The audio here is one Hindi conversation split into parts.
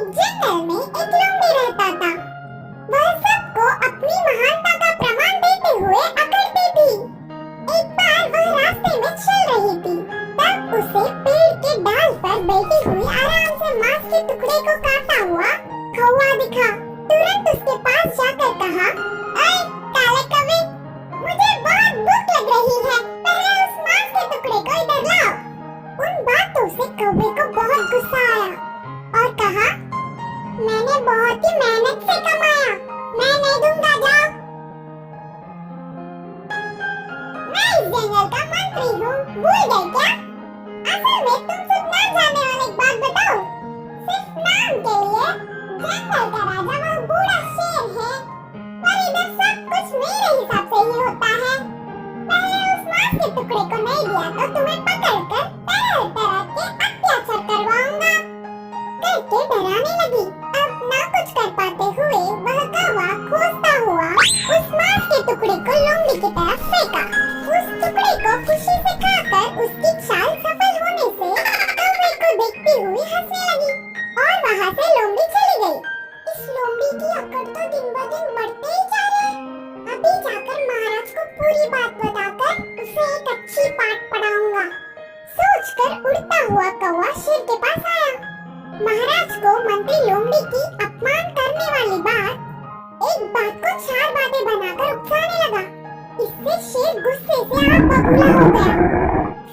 एक जंगल में एक लोमड़ी रहता था। वह सबको अपनी महानता का प्रमाण देते हुए अकड़ती थी। एक बार वह रास्ते में चल रही थी, तब उसे पेड़ के डाल पर बैठी हुई आराम से मांस के टुकड़े को काटता हुआ कौवा दिखा। तुरंत उसके पास जाकर कहा, "ऐ काले कौवे, मुझे बहुत भूख लग रही है, पहले उस मांस के टुकड़े को इधर लाओ।" उन बातों से कौवे को बहुत गुस्सा आया और कहा, "मैंने बहुत ही मेहनत से कमाया, मैं नहीं दूंगा, जाओ। मैं इस जंगल का मंत्री हूँ, भूल गए क्या? असल में तुम सब ना जाने वाली एक बात बताओ। सिर्फ नाम के लिए जंगल का राजा वह बूढ़ा शेर है, पर इधर सब कुछ मेरे हिसाब से ही होता है। पहले उस मांस के टुकड़े को नहीं दिया तो तुम्हें पकड़कर तरह तरह के अत्याचार करवाऊंगा" करके डराने लगी। अब ना कुछ कर पाते हुए वह कौवा खोजता हुआ उस मांस के टुकड़े को लोमड़ी की तरफ फेंका। उस टुकड़े को खुशी से खाकर उसकी चाल सफल होने से कौवे को देखती हुई हंसने लगी और वहां से लोमड़ी चली गई। इस लोमड़ी की अकड़ तो दिन ब दिन बढ़ते ही जा रही है। अभी जाकर महाराज को पूरी बात बताकर उसे एक अच्छी पाठ पढ़ाऊंगा सोचकर उड़ता हुआ कौवा शेर के पास आया। महाराज को मंत्री लोमड़ी की अपमान करने वाली एक बात को 4 बातें बनाकर उकसाने लगा। इससे शेर गुस्से से आग बबूला हो गया।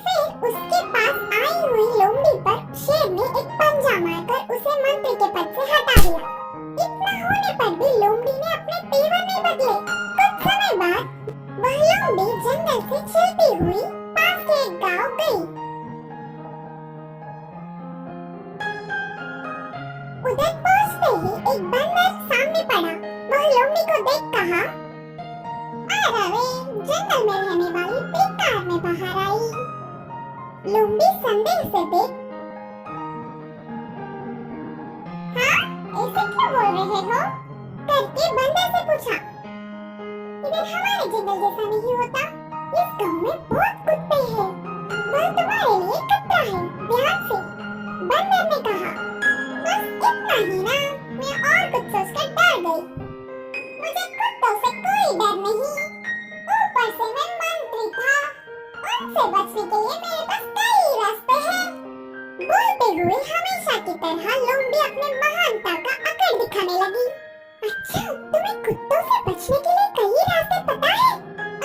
फिर उसके पास आई हुई लोमड़ी पर शेर ने एक पंजा मारकर उसे मंत्री के पद से हटा दिया। इतना होने पर भी लोमड़ी ने अपने तेवर नहीं बदले। कुछ समय बाद वह लोमड़ी जंगल से चलती हुई पास के एक गांव गई। उधर पहुंचते ही एक बंदर सामने पड़ा। वह लोमड़ी को देख कहा, "अरे वे, जंगल में रहने वाली बेकार में बाहर आई।" लोमड़ी संदेह से देख, "हाँ, ऐसे क्यों बोल रहे हो?" करके बंदर से पूछा। "इधर हमारे जंगल जैसा नहीं होता, इस गांव में बहुत कुत्ते हैं, वह तुम्हारे लिए खतरा है, ध्यान से।" बंदर ने कहा, "बस इतना ही ना, मैं और कुछ सोचकर डर गई। मुझे कुत्तों से कोई डर नहीं, ऊपर से मैं मंत्री था, उनसे बचने के लिए मेरे पास कई रास्ते हैं।" बोलते हुए हमेशा की तरह लोमड़ी अपने महानता का अकड़ दिखाने लगी। "अच्छा, तुम्हें कुत्तों से बचने के लिए कई रास्ते पता है?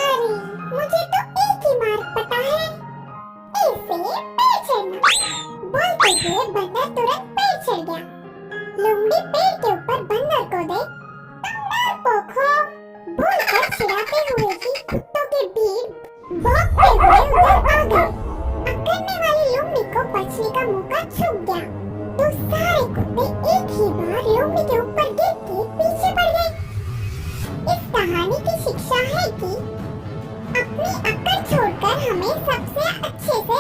अरे, मुझे तो एक ही मार्ग पता है, ऐसे पेड़ चढ़ना।" बोलते हुए बंदर तुरंत पेड़ चढ़ गया। लोमड़ी पेड़ के ऊपर बंदर को देख, "तुम डरपोक हो" बोलकर चिढ़ाते हुए कि कुत्तों की भीड़ भागते हुए उधर आ गई। अकड़ने वाली लोमड़ी को बचने का मौका छूट गया तो सारे कुत्ते एक ही बार लोमड़ी के ऊपर गिर के पीछे पड़ गए। इस कहानी की शिक्षा है कि अपनी अकड़ छोड़कर हमें सबसे अच्छे से